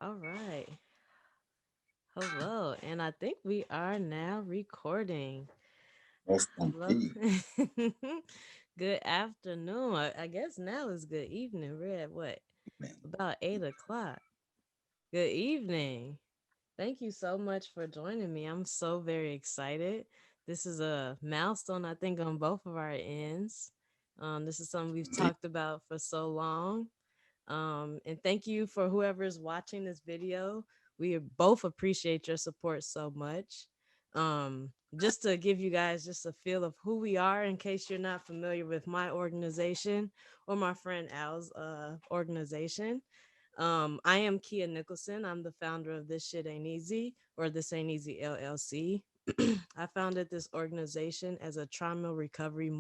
All right. Hello. And I think we are now recording. Yes, Hello. indeed. Good afternoon. I guess now is good evening. We're at what? Man. About 8 o'clock. Good evening. Thank you so much for joining me. I'm so very excited. This is a milestone, I think, on both of our ends. This is something we've Indeed. talked about for so long. And thank you for whoever's watching this video. We both appreciate your support so much. Just to give you guys just a feel of who we are, in case you're not familiar with my organization or my friend Al's organization. I am Kia Nicholson. I'm the founder of This Shit Ain't Easy, or This Ain't Easy LLC. I founded this organization as a trauma recovery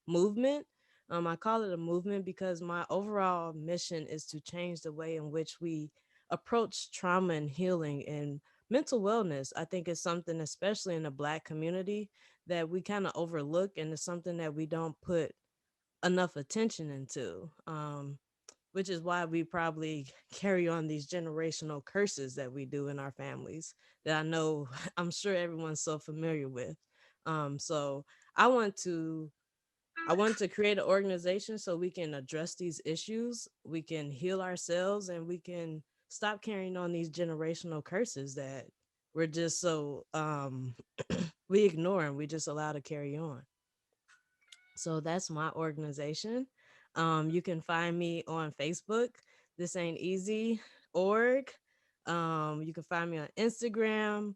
movement. I call it a movement because my overall mission is to change the way in which we approach trauma and healing and mental wellness. I think it's something, especially in the Black community, that we kind of overlook, and it's something that we don't put enough attention into. Which is why we probably carry on these generational curses that we do in our families that I know I'm sure everyone's so familiar with. So I want to I wanted to create an organization so we can address these issues, we can heal ourselves, and we can stop carrying on these generational curses that we're just so we ignore and we just allow to carry on. So that's my organization. You can find me on Facebook. This ain't easy org. You can find me on Instagram,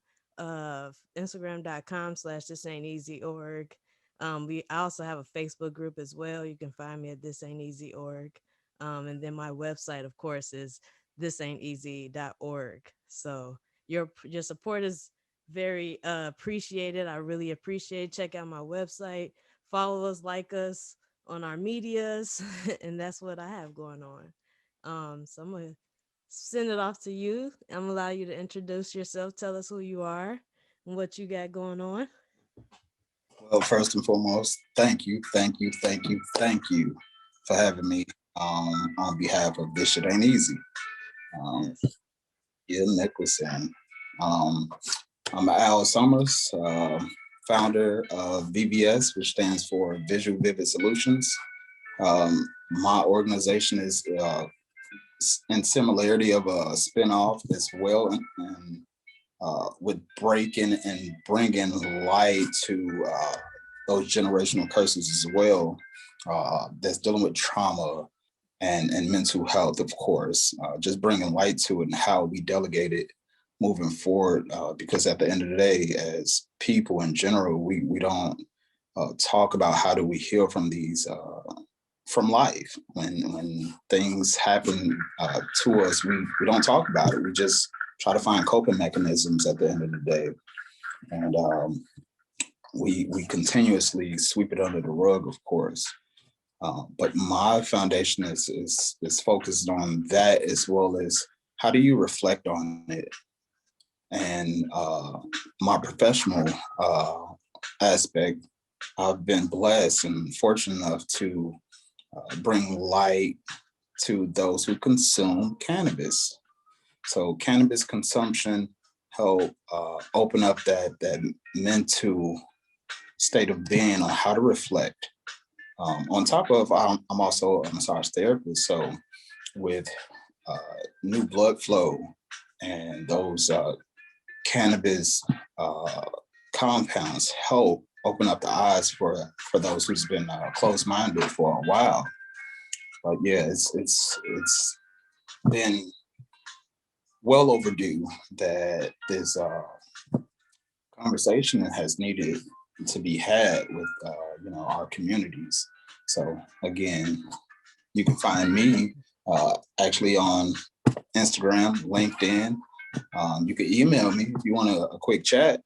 instagram.com/, this ain't easy org. I also have a Facebook group as well. You can find me at this ain't easy org. And then my website, of course, is thisain'teasy.org. So your support is very appreciated. I really appreciate. Check out my website, follow us, like us on our medias, and that's what I have going on. So I'm gonna send it off to you. I'm gonna allow you to introduce yourself, tell us who you are and what you got going on. Well, first and foremost, thank you for having me on behalf of This Shit Ain't Easy. Um, Yes. yeah, Nicholson. Um, I'm Al Summers, founder of VVS, which stands for Visual Vivid Solutions. My organization is in similarity of a spinoff as well, and with breaking and bringing light to those generational curses as well, that's dealing with trauma and mental health, of course, just bringing light to it and how we delegate it moving forward. Because at the end of the day, as people in general, we don't talk about how do we heal from these from life. When things happen to us, we don't talk about it. We just try to find coping mechanisms at the end of the day, and we continuously sweep it under the rug, of course. But my foundation is focused on that, as well as how do you reflect on it. And my professional aspect, I've been blessed and fortunate enough to bring light to those who consume cannabis. So cannabis consumption help open up that mental state of being on how to reflect. On top of, I'm also a massage therapist, so with uh, new blood flow and those cannabis uh, compounds help open up the eyes for those who's been closed minded for a while. But yeah, it's been well overdue that this conversation has needed to be had with our communities. So again, you can find me actually on Instagram, LinkedIn. You can email me if you want a quick chat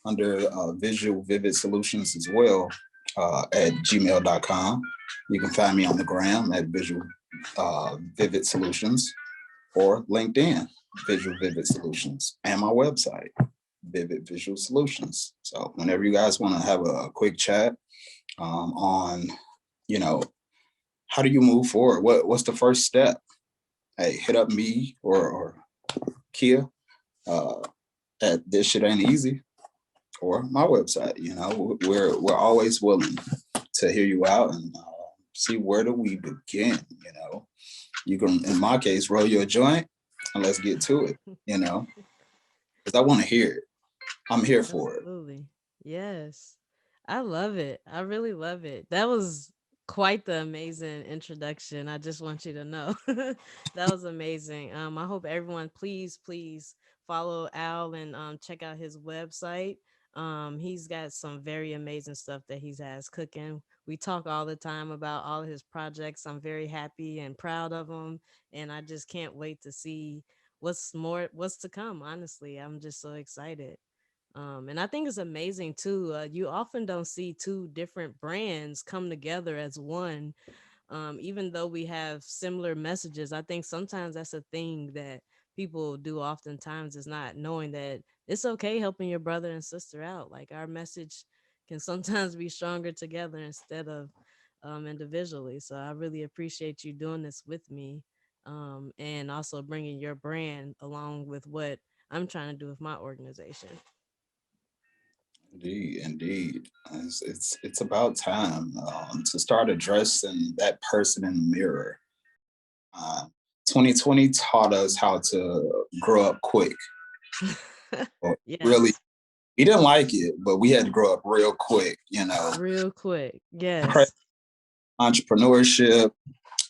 under Visual Vivid Solutions as well at gmail.com. You can find me on the gram at Visual Vivid Solutions or LinkedIn, Visual Vivid Solutions, and my website, Vivid Visual Solutions. So whenever you guys want to have a quick chat on, you know, how do you move forward? What's the first step? Hey, hit up me or Kia uh, at This Shit Ain't Easy, or my website. We're always willing to hear you out and see where do we begin. You can, in my case, roll your joint and let's get to it. Because I want to hear it. I'm here for it. Absolutely. Yes. I love it. I really love it. That was quite the amazing introduction. I just want you to know. That was amazing. I hope everyone please follow Al and check out his website. He's got some very amazing stuff that he has cooking. We talk all the time about all of his projects. I'm very happy and proud of him, and I just can't wait to see what's to come. Honestly, I'm just so excited. And I think it's amazing too. You often don't see two different brands come together as one, even though we have similar messages. I think sometimes that's a thing that people do oftentimes, is not knowing that it's okay helping your brother and sister out. Like, our message can sometimes be stronger together instead of individually. So I really appreciate you doing this with me, and also bringing your brand along with what I'm trying to do with my organization. Indeed, indeed. It's about time to start addressing that person in the mirror. Uh, 2020 taught us how to grow up quick. Or really, Yes. we didn't like it, but we had to grow up real quick. Real quick. Yes. Entrepreneurship,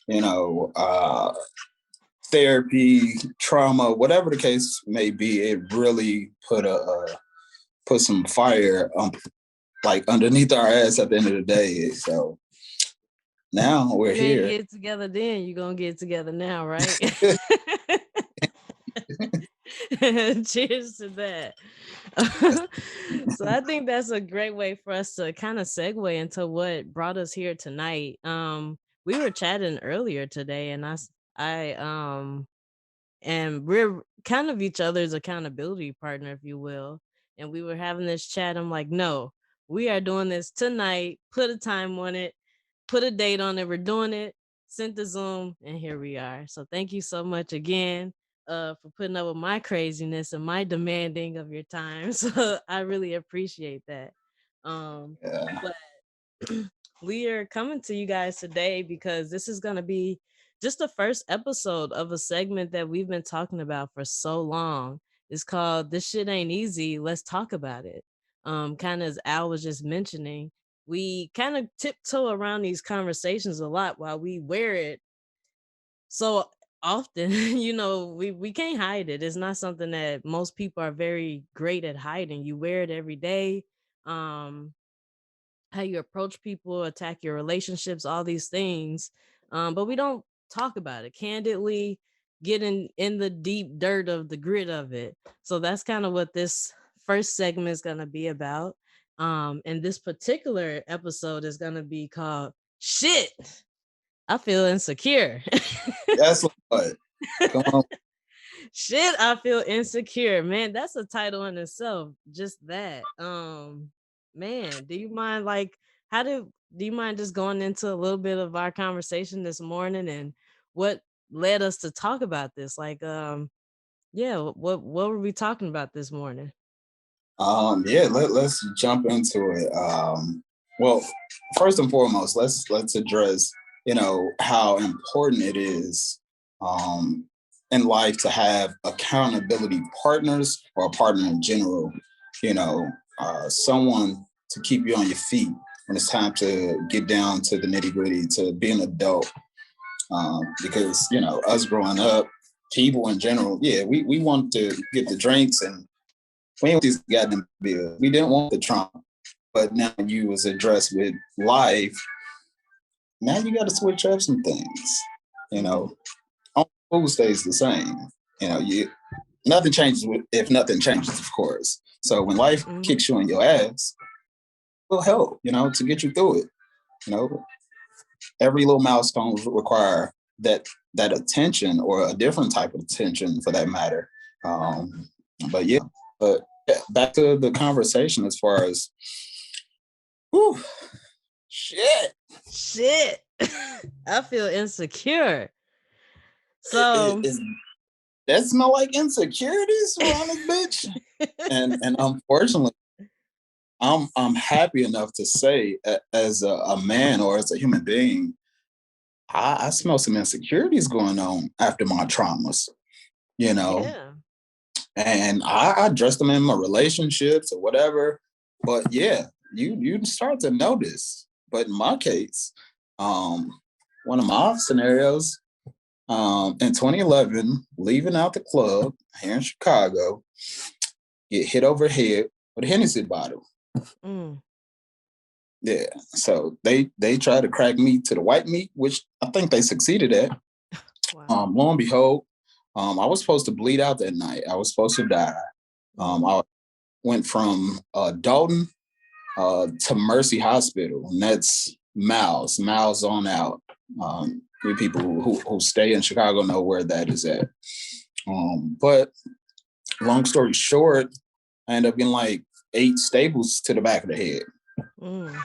you know, uh, therapy, trauma, whatever the case may be. It really put some fire like underneath our ass at the end of the day. So now we're You ain't here. get together then, you gonna get together now, right? Cheers to that. So I think that's a great way for us to kind of segue into what brought us here tonight. We were chatting earlier today, and and we're kind of each other's accountability partner, if you will. And we were having this chat. I'm like, no, we are doing this tonight. Put a time on it, put a date on it. We're doing it. Sent the Zoom, and here we are. So thank you so much again for putting up with my craziness and my demanding of your time. So I really appreciate that. Yeah. But we are coming to you guys today because this is going to be just the first episode of a segment that we've been talking about for so long. It's called This Shit Ain't Easy. Let's talk about it. Kind of as Al was just mentioning, we kind of tiptoe around these conversations a lot while we wear it so often. We can't hide it. It's not something that most people are very great at hiding. You wear it every day. Um, how you approach people, attack your relationships, all these things. But we don't talk about it candidly, get in the deep dirt of the grit of it. So that's kind of what this first segment is going to be about. And this particular episode is going to be called Shit, I Feel Insecure. That's what. Come on. Shit, I feel insecure. Man, that's a title in itself. Just that. Man, do you mind do you mind just going into a little bit of our conversation this morning and what led us to talk about this? Yeah, what were we talking about this morning? Yeah, let's jump into it. Well, first and foremost, let's address, how important it is um in life to have accountability partners, or a partner in general, someone to keep you on your feet when it's time to get down to the nitty-gritty, to be an adult. Because, us growing up, people in general, yeah, we want to get the drinks and we ain't want these goddamn bills. We didn't want the trauma, but now you was addressed with life. Now you got to switch up some things. You Mm-hmm. know, all food stays the same. You nothing changes if nothing changes, of course. So when life Mm-hmm. kicks you in your ass, it will help. To get you through it. You know, every little milestone will require that attention, or a different type of attention for that matter. Um, but yeah, but back to the conversation as far as, whew, shit. Shit. I feel insecure. It So is. that smell like insecurities around this bitch. And unfortunately, I'm happy enough to say, as a man or as a human being, I smell some insecurities going on after my traumas, you know, Yeah. and I address them in my relationships or whatever. But yeah, you start to notice. But in my case, um, one of my scenarios, in 2011, leaving out the club here in Chicago, get hit over the head with a Hennessy bottle. Mm. Yeah, so they tried to crack me to the white meat, which I think they succeeded at. Wow. Lo and behold, I was supposed to bleed out that night. I was supposed to die. Mm-hmm. I went from Dalton to Mercy Hospital, and that's miles on out. We people who stay in Chicago know where that is at. But long story short, I ended up getting like 8 staples to the back of the head. Mm.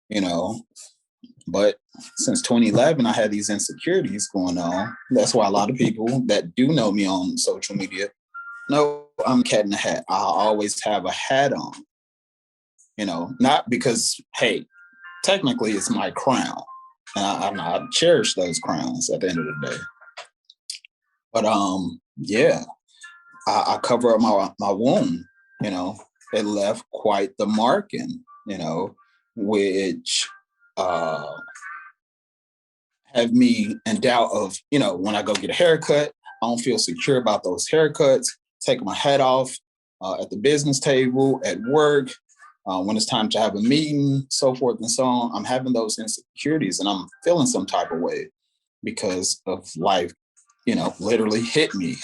You know, but since 2011, I had these insecurities going on. That's why a lot of people that do know me on social media know I'm cat in the hat. I always have a hat on, not because, hey, technically it's my crown. And I cherish those crowns at the end of the day. But yeah, I cover up my wound, you know. It left quite the marking, which uh have me in doubt of, when I go get a haircut, I don't feel secure about those haircuts, taking my hat off at the business table, at work, when it's time to have a meeting, so forth and so on. I'm having those insecurities and I'm feeling some type of way because of life, literally hit me,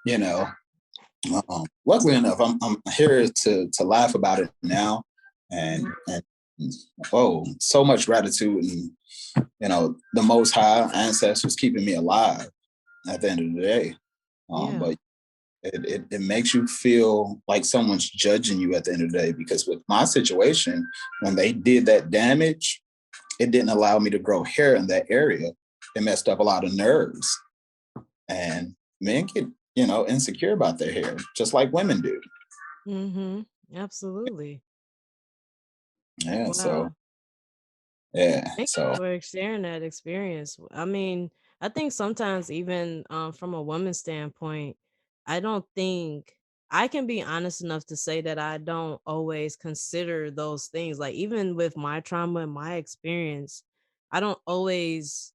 you know. Luckily enough, I'm here to laugh about it now, and Mm-hmm. and oh, so much gratitude, and the Most High ancestors keeping me alive at the end of the day. Yeah. But it makes you feel like someone's judging you at the end of the day, because with my situation, when they did that damage, it didn't allow me to grow hair in that area. It messed up a lot of nerves, and men get insecure about their hair, just like women do. Mm-hmm. Absolutely. Yeah. So Wow. yeah. Thank So you for sharing that experience. I mean, I think sometimes even from a woman's standpoint, I don't think I can be honest enough to say that I don't always consider those things. Like even with my trauma and my experience, I don't always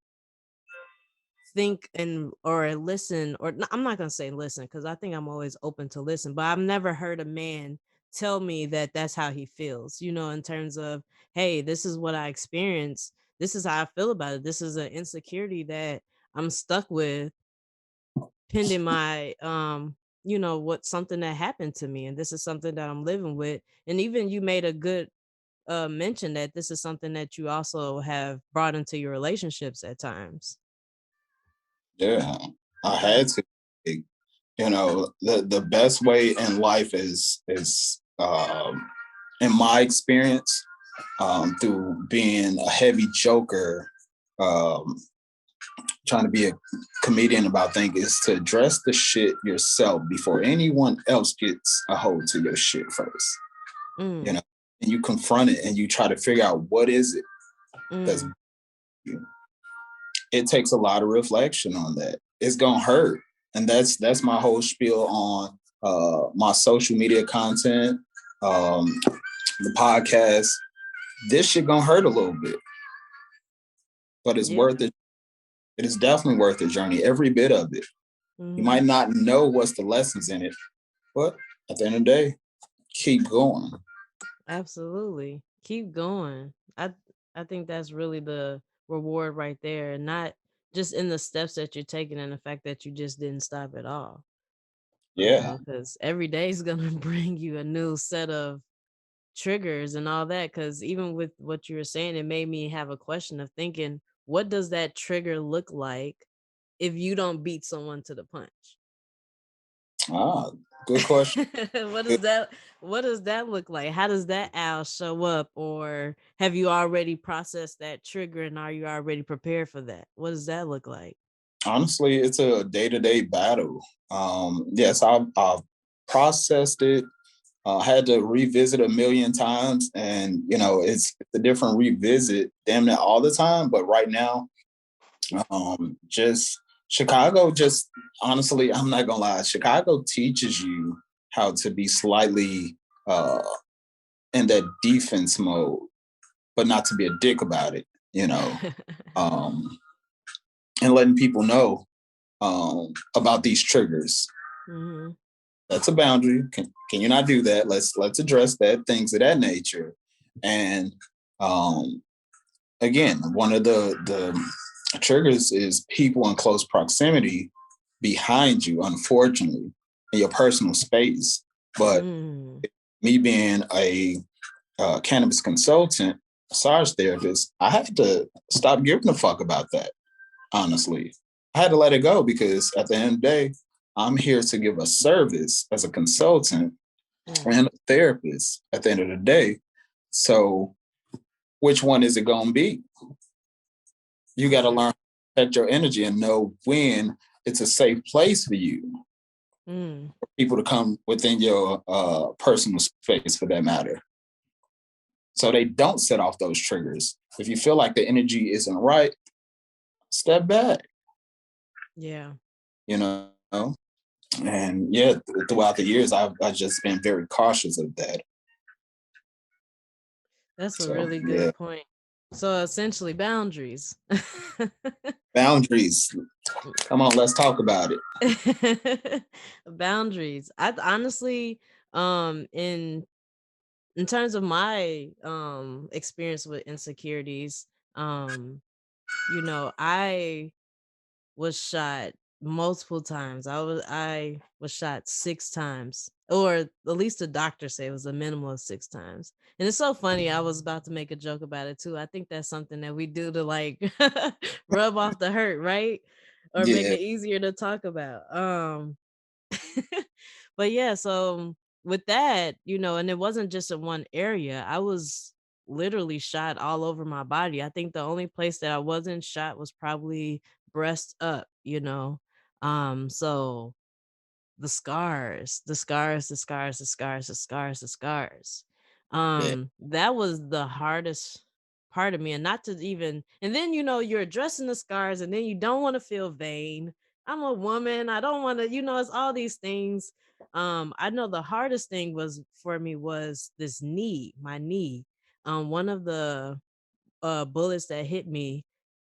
think and or listen I'm not going to say listen because I think I'm always open to listen, but I've never heard a man tell me that that's how he feels, in terms of, hey, this is what I experienced, this is how I feel about it, this is an insecurity that I'm stuck with pending my what something that happened to me, and this is something that I'm living with. And even you made a good mention that this is something that you also have brought into your relationships at times. yeah, I Yeah. had to. The best way in life is in my experience, through being a heavy joker, um, trying to be a comedian about things, is to address the shit yourself before anyone else gets a hold to your shit first. You Mm. know, and you confront it and you try to figure out what is it that's Mm. you. It takes a lot of reflection on that. It's gonna hurt, and that's my whole spiel on my social media content, the podcast. This shit gonna hurt a little bit, but it's Yeah. worth it. It is definitely worth the journey, every bit of it. You Mhm. might not know what's the lessons in it, but at the end of the day, keep going. Absolutely. Keep going. I think that's really the reward right there, and not just in the steps that you're taking and the fact that you just didn't stop at all. Yeah. Because every day is gonna bring you a new set of triggers and all that. Because even with what you were saying, it made me have a question of thinking, what does that trigger look like if you don't beat someone to the punch? Ah, good question. what does that what does that look like? How does that owl show up? Or have you already processed that trigger and are you already prepared for that? What does that look like? Honestly, it's a day-to-day battle. Yes, I've processed it. Had to revisit a million times, and it's a different revisit, damn it, all the time. But right now, just Chicago, just honestly, I'm not gonna lie, Chicago teaches you how to be slightly uh, in that defense mode, but not to be a dick about it. Um, and letting people know about these triggers. Hmm. That's a boundary. Can you not do that? Let's address that, things of that nature. And um, again, one of the triggers is people in close proximity behind you, unfortunately, in your personal space. But Mm. me being a cannabis consultant, massage therapist, I had to stop giving a fuck about that. Honestly, I had to let it go because at the end of the day, I'm here to give a service as a consultant Mm. and a therapist at the end of the day. So, which one is it going to be? You got to True. learn to protect your energy and know when it's a safe place for you, Mm. for people to come within your personal space for that matter. So they don't set off those triggers. If you feel like the energy isn't right, step back, Yeah, you know? And yeah, throughout the years, I've just been very cautious of that. that's a So really yeah, good point. So essentially, boundaries. boundaries. Come on, let's talk about it. Boundaries. I honestly, in terms of my experience with insecurities, um, I was shot multiple times. I was shot 6 times, or at least the doctor said it was a minimum of 6 times. And it's so funny. I was about to make a joke about it too. I think that's something that we do to like rub off the hurt, right? Or make Yeah, it easier to talk about. But yeah, so with that, and it wasn't just in one area. I was literally shot all over my body. I think the only place that I wasn't shot was probably breast up. So the scars. yeah, That was the hardest part of me, and not to even, and then you're addressing the scars, and then you don't want to feel vain. I'm a woman. I don't want to, it's all these things. I know the hardest thing was for me was this knee, my knee. One of the bullets that hit me,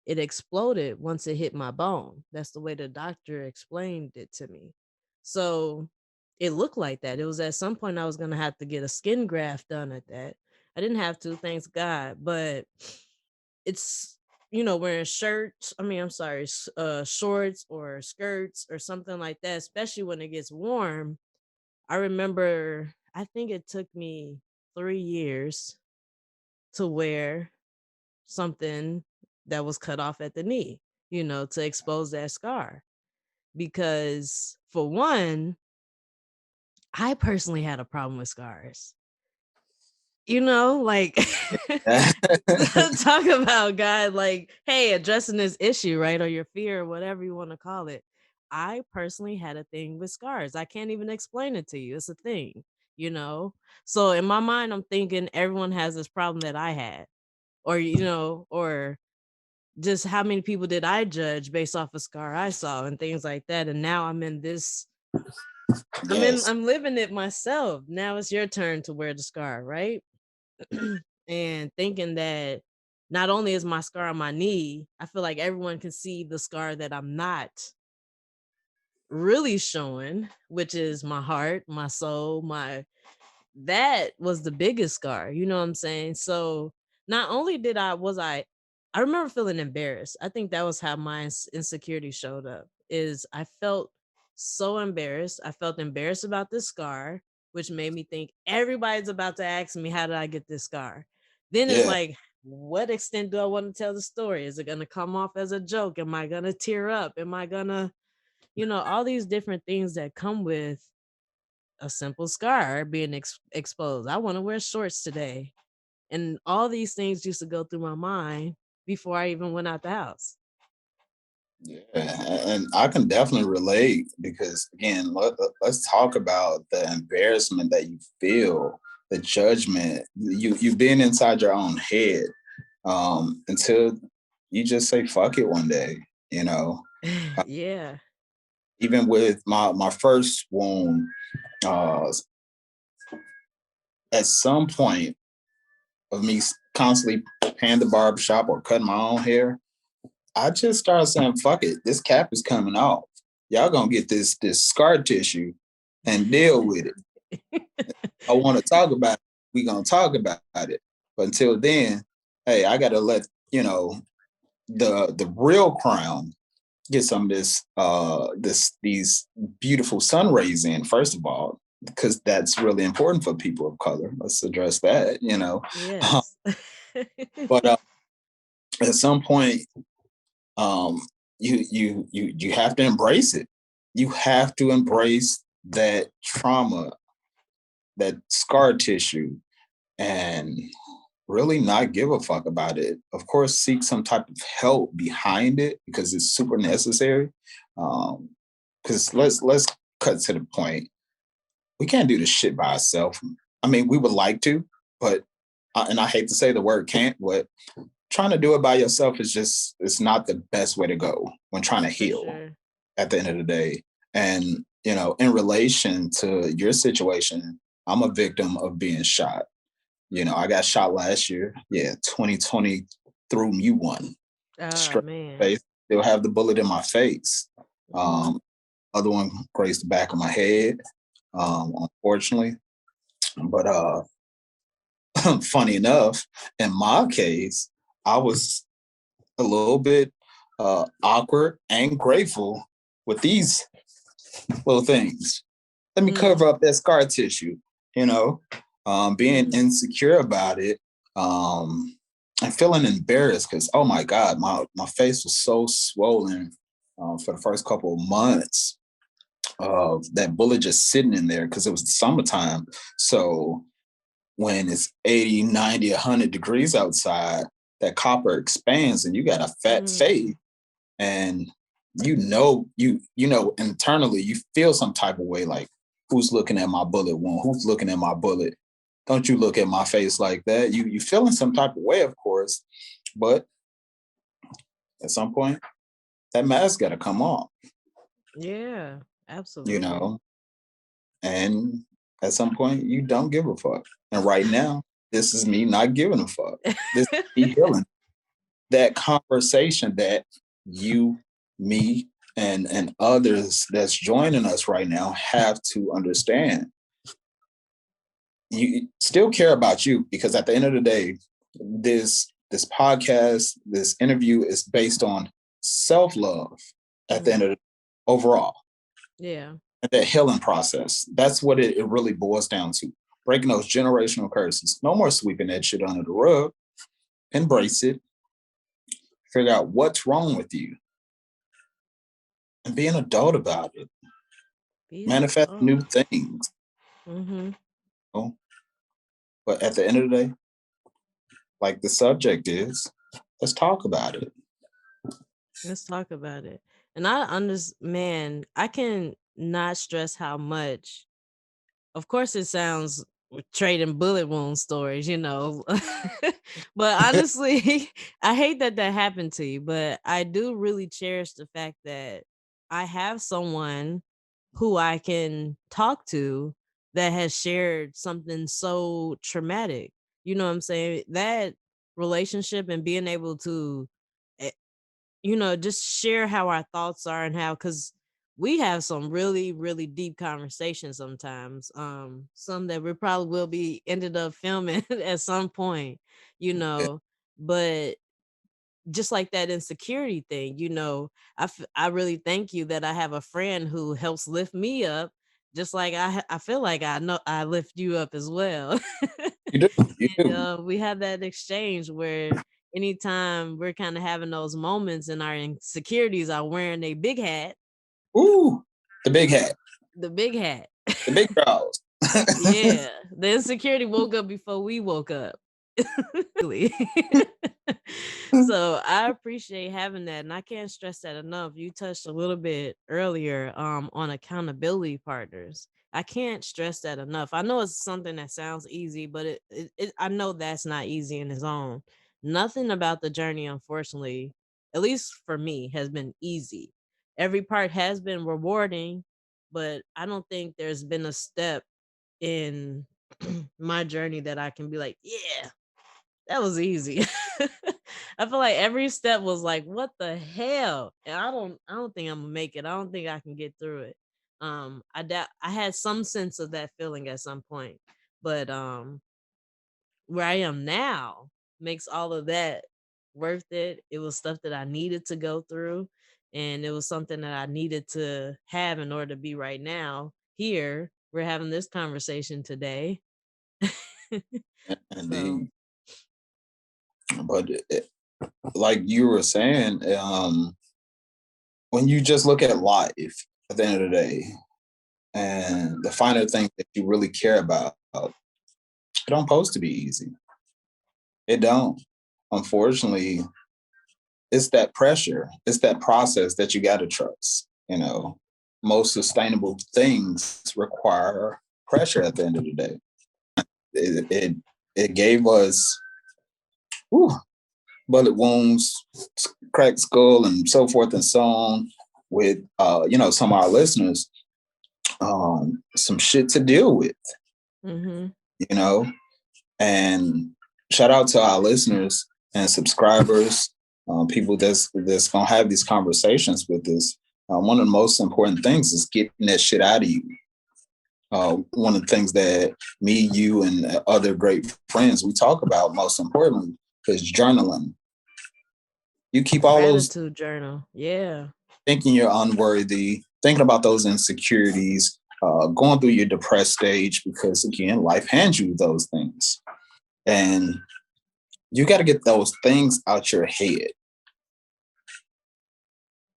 it exploded once it hit my bone. That's the way the doctor explained it to me. So it looked like that. It was at some point I was going to have to get a skin graft done at that. I didn't have to, thanks God, but it's wearing shirts, I'm sorry, shorts or skirts or something like that, especially when it gets warm. I remember I think it took me 3 years to wear something that was cut off at the knee, to expose that scar. Because for one, I personally had a problem with scars. Like yeah. talk about God, like, hey, addressing this issue, right? Or your fear, or whatever you want to call it. I personally had a thing with scars. I can't even explain it to you. It's a thing, you know? So in my mind, I'm thinking everyone has this problem that I had. Or just how many people did I judge based off a scar I saw and things like that. And now I'm in this, Yes, I'm living it myself. Now it's your turn to wear the scar, right? And thinking that not only is my scar on my knee, I feel like everyone can see the scar that I'm not really showing, which is my heart, my soul, that was the biggest scar, you know what I'm saying? So not only did I remember feeling embarrassed. I think that was how my insecurity showed up. Is I felt so embarrassed. I felt embarrassed about this scar, which made me think everybody's about to ask me how did I get this scar. Then it's yeah, like, what extent do I want to tell the story? Is it going to come off as a joke? Am I going to tear up? Am I going to, all these different things that come with a simple scar being exposed. I want to wear shorts today. And all these things used to go through my mind before I even went out the house. Yeah, and I can definitely relate because again, let's talk about the embarrassment that you feel, the judgment, you being inside your own head, until you just say fuck it one day, you know. Uh, Yeah. Even with my first wound, uh, at some point of me constantly paying the barbershop or cutting my own hair, I just started saying, "Fuck it, this cap is coming off. Y'all gonna get this scar tissue and deal with it. I want to talk about it. We gonna talk about it. But until then, hey, I gotta let you know the real crown get some of these beautiful sun rays in first of all, because that's really important for people of color. Let's address that. Yes. But at some point, um, you have to embrace it. You have to embrace that trauma, that scar tissue, and really not give a fuck about it. Of course, seek some type of help behind it because it's super necessary. Because let's cut to the point. We can't do this shit by ourselves. I mean, we would like to, but and I hate to say the word can't, but trying to do it by yourself is just it's not the best way to go when trying to For heal sure. at the end of the day. And in relation to your situation, I'm a victim of being shot. I got shot last year. Yeah, 2020 threw me one Oh straight man. face. Still have the bullet in my face. Hmm. Um, Other one grazed the back of my head, unfortunately. But funny enough, in my case, I was a little bit awkward and grateful with these little things. Let me Mm. cover up that scar tissue, you know, being Mm. insecure about it, and feeling embarrassed because, oh my God, my face was so swollen for the first couple of months of that bullet just sitting in there because it was the summertime. So when it's 80, 90, 100 degrees outside, that copper expands and you got a fat Mm. face and internally you feel some type of way like who's looking at my bullet wound, who's looking at my bullet, don't you look at my face like that. You feeling some type of way, of course, but at some point that mask got to come off, Yeah. you Absolutely. know and at some point you don't give a fuck, and right now this is me not giving a fuck. This is me healing. That conversation that you, me, and others that's joining us right now have to understand. You still care about you because at the end of the day, this podcast, this interview is based on self love. At the end Mm. of the overall, Yeah. and that healing process. That's what it really boils down to. Breaking those generational curses. No more sweeping that shit under the rug. Embrace it. Figure out what's wrong with you and be an adult about it. Be an Manifest adult. new things. Mm-hmm. You know? But at the end of the day, like the subject is, let's talk about it. Let's talk about it. And I man, I can not stress how much. Of course, it sounds trading bullet wound stories, but honestly, I hate that that happened to you. But I do really cherish the fact that I have someone who I can talk to that has shared something so traumatic. You know what I'm saying? That relationship and being able to eh, just share how our thoughts are and how, because we have some really, really deep conversations sometimes. Some that we probably will be ended up filming at some point, you Yeah. know, but just like that insecurity thing, I really thank you that I have a friend who helps lift me up, just like I feel like I know I lift you up as well. You do. You And do. we have that exchange where anytime we're kind of having those moments and our insecurities are wearing a big hat, Ooh, the big hat, the big hat. the big brows. Yeah, the insecurity woke up before we woke up. Really. So I appreciate having that, and I can't stress that enough. You touched a little bit earlier on accountability partners. I can't stress that enough. I know it's something that sounds easy, but I know that's not easy in its own. Nothing about the journey, unfortunately, at least for me, has been easy. Every part has been rewarding, but I don't think there's been a step in my journey that I can be like, yeah, that was easy. I feel like every step was like, what the hell? And I don't think I'm gonna make it. I don't think I can get through it. I had some sense of that feeling at some point, but where I am now makes all of that worth it. It was stuff that I needed to go through, and it was something that I needed to have in order to be right now here. We're having this conversation today. So, Indeed. But like you were saying, when you just look at life at the end of the day and the finer things that you really care about, it don't supposed to be easy. It don't. Unfortunately, it's that pressure, it's that process that you got to trust. Most sustainable things require pressure at the end of the day. It gave us whew, bullet wounds, cracked skull, and so forth and so on. With some of our listeners, some shit to deal with. mm-hmm. You know, and shout out to our listeners and subscribers, people that's gonna have these conversations with us. One of the most important things is getting that shit out of you. One of the things that me, you, and other great friends we talk about most importantly is journaling. You keep all those Gratitude journal. Yeah. thinking you're unworthy, thinking about those insecurities, going through your depressed stage because again, life hands you those things, and you got to get those things out your head.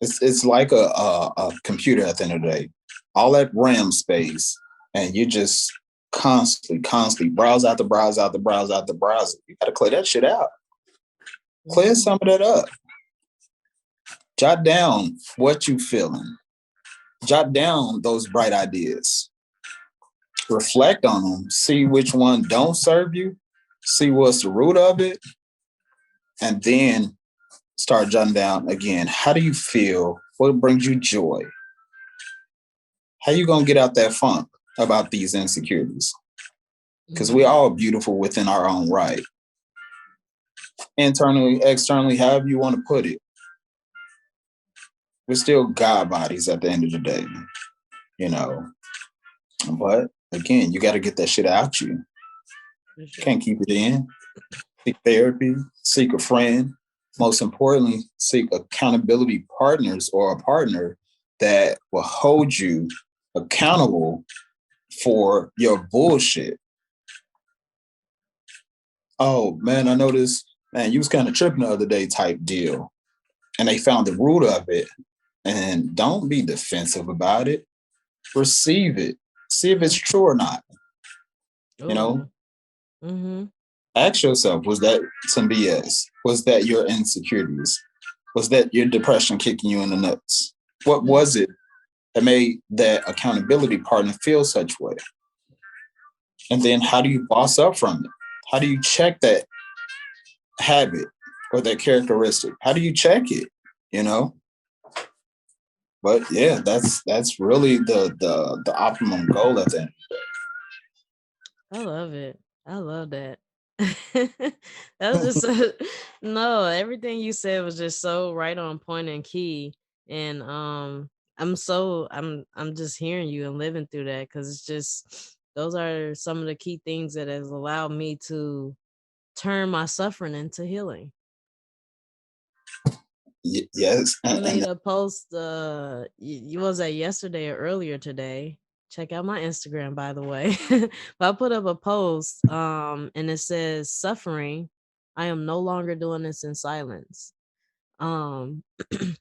It's like a computer at the end of the day, all that RAM space, and you just constantly browse out the browse out the browse out the browser. You got to clear that shit out. Clear Mm-hmm. some of that up. Jot down what you feeling. Jot down those bright ideas. Reflect on them. See which one don't serve you. See what's the root of it, and then start jotting down again. How do you feel? What brings you joy? How you gonna get out that funk about these insecurities? Because we're Mm-hmm. all beautiful within our own right. Internally, externally, however you want to put it. We're still God bodies at the end of the day, you know. But again, you got to get that shit out you. For sure. Can't keep it in. Seek therapy, seek a friend. Most importantly, seek accountability partners or a partner that will hold you accountable for your bullshit. Oh man, I noticed, man, you was kind of tripping the other day type deal. And they found the root of it. And don't be defensive about it. Receive it. See if it's true or not. You know, Oh. Mm-hmm. ask yourself, was that some BS? Was that your insecurities? Was that your depression kicking you in the nuts? What was it that made that accountability partner feel such way? And then how do you boss up from it? How do you check that habit or that characteristic? How do you check it? You know? But yeah, that's really the optimum goal at the end. I love it. I love that. That was just no, everything you said was just so right on point and key. And I'm just hearing you and living through that because it's just those are some of the key things that has allowed me to turn my suffering into healing. Yes, I and made a post you was that yesterday or earlier today. Check out my Instagram by the way. But I put up a post and it says suffering. I am no longer doing this in silence. Um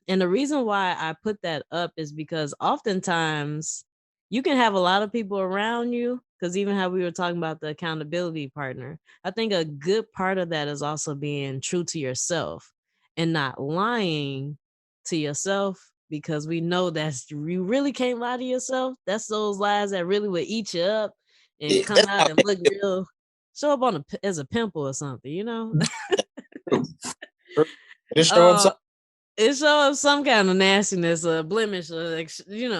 and the reason why I put that up is because oftentimes you can have a lot of people around you Because even how we were talking about the accountability partner, I think a good part of that is also being true to yourself and not lying to yourself, because we know that's, you really can't lie to yourself. That's those lies that really would eat you up and Yeah, come that's out how and look real, show up on as a pimple or something, you know? true. True. It show up. uh it shows some kind of nastiness or blemish or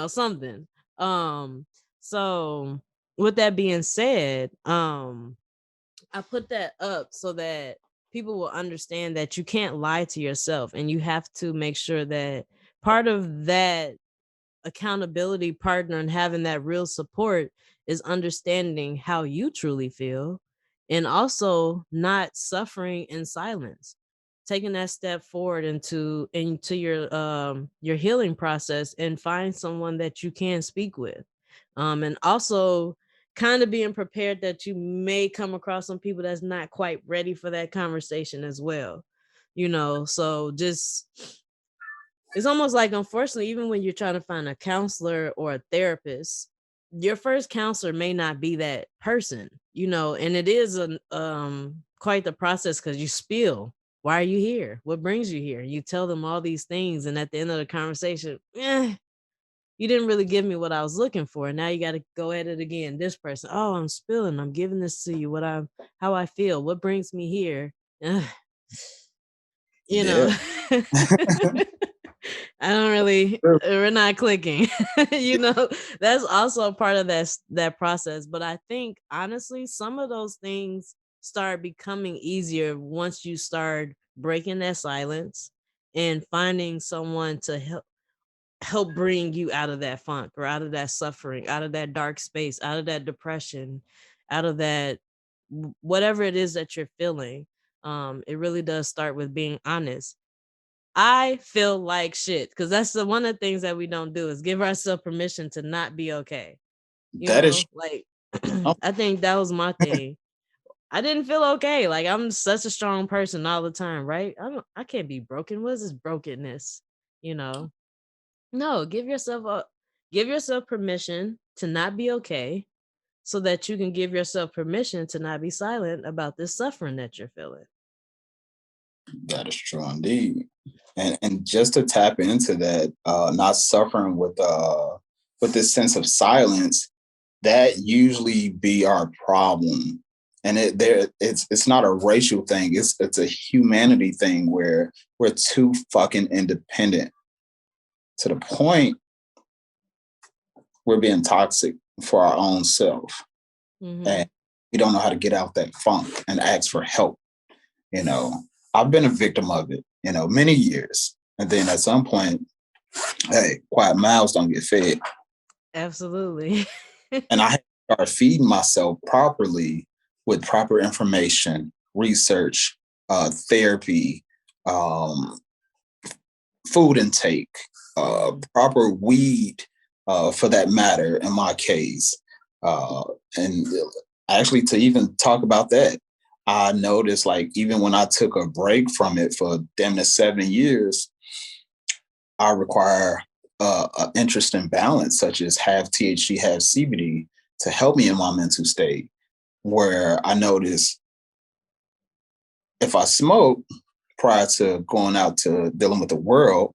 something. um so with that being said, I put that up so that people will understand that you can't lie to yourself, and you have to make sure that part of that accountability partner and having that real support is understanding how you truly feel, and also not suffering in silence, taking that step forward into your healing process, and find someone that you can speak with, and also kind of being prepared that you may come across some people that's not quite ready for that conversation as well, so just, it's almost like, unfortunately, even when you're trying to find a counselor or a therapist, your first counselor may not be that person, and it is an quite the process, because you spill, why are you here, what brings you here, you tell them all these things, and at the end of the conversation, you didn't really give me what I was looking for. Now you got to go at it again. This person, oh, I'm spilling, I'm giving this to you, how I feel, what brings me here. Ugh, you know Yeah. I don't really, True. we're not clicking. That's also a part of that process. But I think honestly, some of those things start becoming easier once you start breaking that silence and finding someone to help bring you out of that funk, or out of that suffering, out of that dark space, out of that depression, out of that whatever it is that you're feeling. It really does start with being honest. I feel like shit, because that's one of the things that we don't do, is give ourselves permission to not be okay. That is Like true. I think that was my thing. I didn't feel okay. Like, I'm such a strong person all the time, right? I can't be broken. What is this brokenness? You know? No, give yourself permission to not be okay, so that you can give yourself permission to not be silent about this suffering that you're feeling. That is true indeed. And just to tap into that, not suffering with this sense of silence, that usually be our problem. And it's not a racial thing, it's a humanity thing where we're too fucking independent to the point we're being toxic for our own self. Mm-hmm. And we don't know how to get out that funk and ask for help. You know, I've been a victim of it, many years. And then at some point, hey, quiet mouths don't get fed. Absolutely. And I had to start feeding myself properly with proper information, research, therapy, um, food intake, proper weed, for that matter, in my case. And actually, to even talk about that, I noticed, like, even when I took a break from it for damn near 7 years, I require an interest in balance, such as half THC, half CBD, to help me in my mental state. Where I notice if I smoke prior to going out to dealing with the world,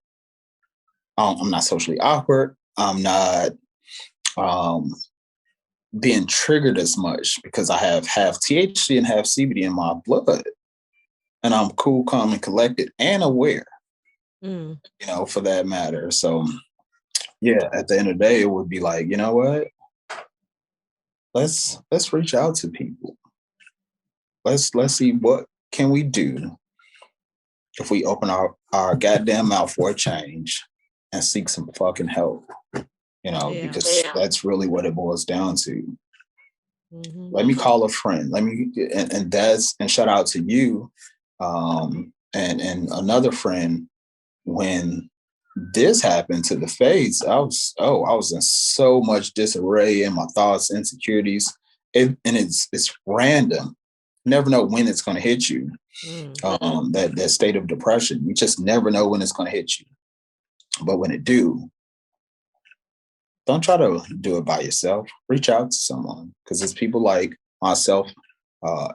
I'm not socially awkward. I'm not um, being triggered as much because I have half THC and half CBD in my blood. And I'm cool, calm, and collected and aware, Mm. for that matter. So, yeah, at the end of the day, it would be like, you know what? Let's reach out to people. Let's see what can we do if we open our goddamn mouth for a change and seek some fucking help, Yeah. because that's really what it boils down to. Mm-hmm. Let me call a friend. Let me and shout out to you, and another friend. When this happened to the face, I was in so much disarray in my thoughts, insecurities, and it's random. You never know when it's going to hit you. Mm. That state of depression, you just never know when it's going to hit you. But when it do, don't try to do it by yourself. Reach out to someone because it's people like myself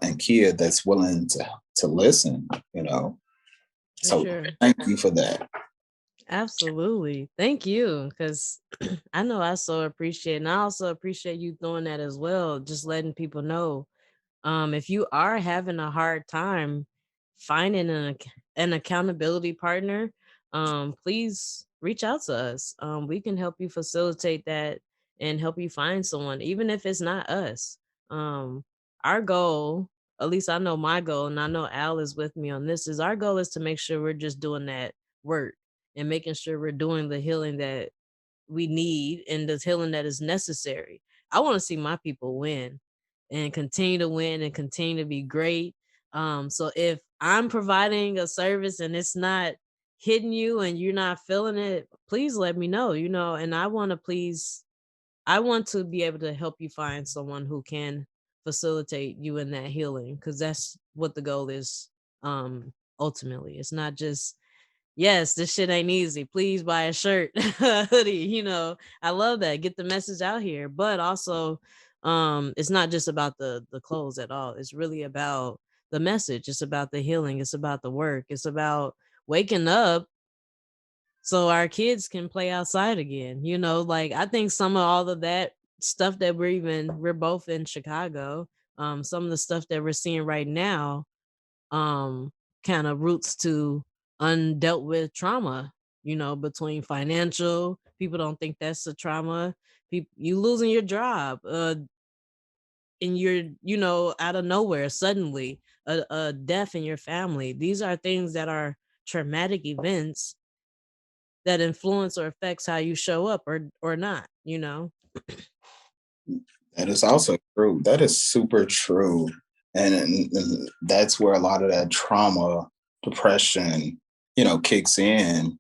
and Kia that's willing to listen. You know, For so sure. thank you for that. Absolutely. Thank you. Because I know I so appreciate it. And I also appreciate you doing that as well. Just letting people know. If you are having a hard time finding an accountability partner, please reach out to us. We can help you facilitate that and help you find someone, even if it's not us. Um, our goal, at least I know my goal, and I know Al is with me on this, is our goal is to make sure we're just doing that work and making sure we're doing the healing that we need and the healing that is necessary. I want to see my people win and continue to win and continue to be great. So if I'm providing a service and it's not hitting you and you're not feeling it, please let me know, and I want to be able to help you find someone who can facilitate you in that healing because that's what the goal is. Ultimately, it's not just yes, this shit ain't easy. Please buy a shirt, a hoodie. I love that. Get the message out here. But also, it's not just about the clothes at all. It's really about the message. It's about the healing. It's about the work. It's about waking up so our kids can play outside again. Like I think some of all of that stuff that we're both in Chicago. Some of the stuff that we're seeing right now um kind of roots to undealt with trauma, between financial people don't think that's a trauma, people you losing your job, and you're out of nowhere suddenly a death in your family. These are things that are traumatic events that influence or affects how you show up or not. That is also true. That is super true. And that's where a lot of that trauma, depression, kicks in.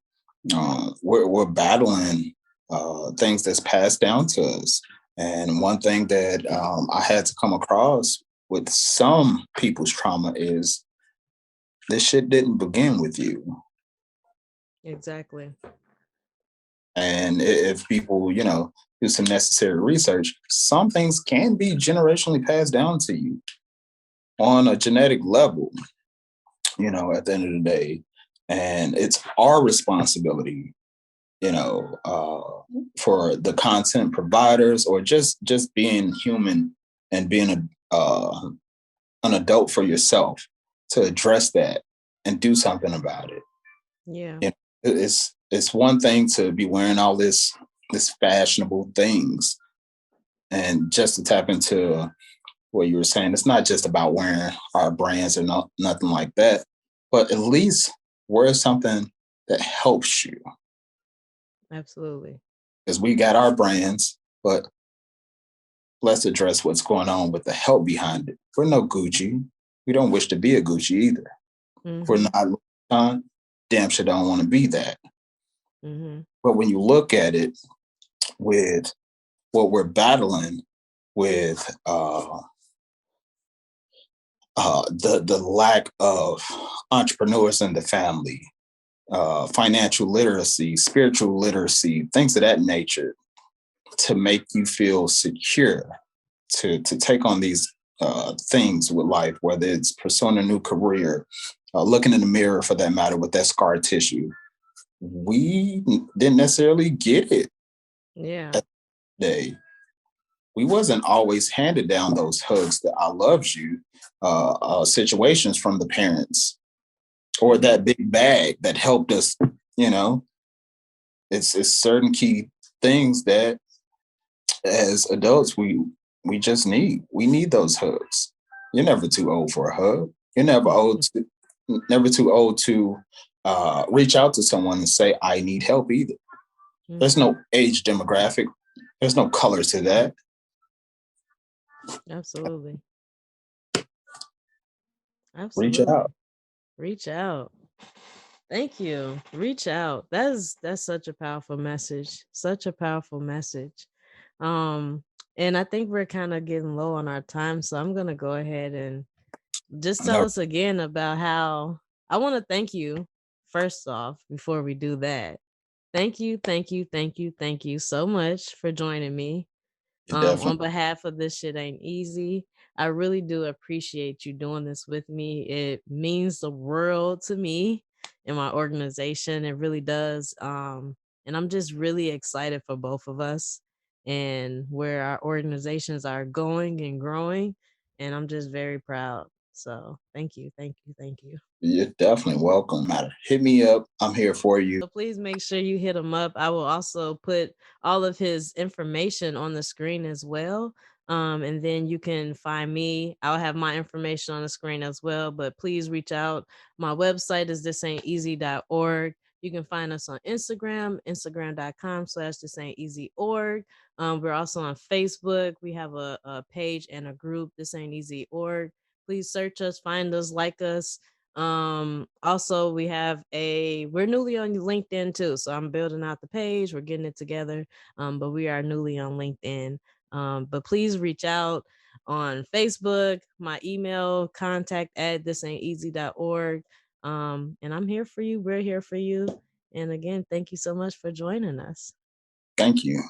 We're battling things that's passed down to us. And one thing that I had to come across with some people's trauma is this shit didn't begin with you. Exactly. And if people, do some necessary research, some things can be generationally passed down to you on a genetic level, at the end of the day. And it's our responsibility, for the content providers or just being human and being an adult for yourself to address that and do something about it. Yeah. It's one thing to be wearing all this fashionable things and just to tap into what you were saying, it's not just about wearing our brands or nothing like that, but at least wear something that helps you. Absolutely. Because we got our brands, but let's address what's going on with the help behind it. We're no Gucci. We don't wish to be a Gucci either. If we're Mm-hmm. not on, damn sure don't want to be that. Mm-hmm. But when you look at it with what we're battling with the lack of entrepreneurs in the family, financial literacy, spiritual literacy, things of that nature, to make you feel secure to take on these things with life, whether it's pursuing a new career, looking in the mirror for that matter with that scar tissue. We didn't necessarily get it Yeah. at the day. We wasn't always handed down those hugs that I loves you situations from the parents or Mm-hmm. that big bag that helped us. You know, it's certain key things that as adults we need those hugs. You're never too old for a hug. You're never too old to reach out to someone and say I need help either. There's Mm-hmm. no age demographic. There's no color to that. Absolutely. Reach out. Absolutely. Reach out. Thank you. Reach out. That's such a powerful message. Such a powerful message. Um and I think we're kind of getting low on our time, so I'm going to go ahead and just tell No, us again about how I want to thank you first off before we do that. Thank you, thank you, thank you, thank you so much for joining me. On Definitely. behalf of This Shit Ain't Easy, I really do appreciate you doing this with me. It means the world to me and my organization. It really does. And I'm just really excited for both of us and where our organizations are going and growing. And I'm just very proud. So thank you, thank you, thank you. You're definitely welcome. Matter. Hit me up. I'm here for you. So please make sure you hit him up. I will also put all of his information on the screen as well. And then you can find me. I'll have my information on the screen as well. But please reach out. My website is thisainteasy.org. You can find us on Instagram, instagram.com/thisainteasy.org. We're also on Facebook. We have a page and a group, This Ain't Easy org. Please search us, find us, like us. Also we're newly on LinkedIn too, so I'm building out the page, we're getting it together. But we are newly on LinkedIn. But please reach out on Facebook, my email contact@thisainteasy.org. And I'm here for you, we're here for you. And again, thank you so much for joining us. Thank you.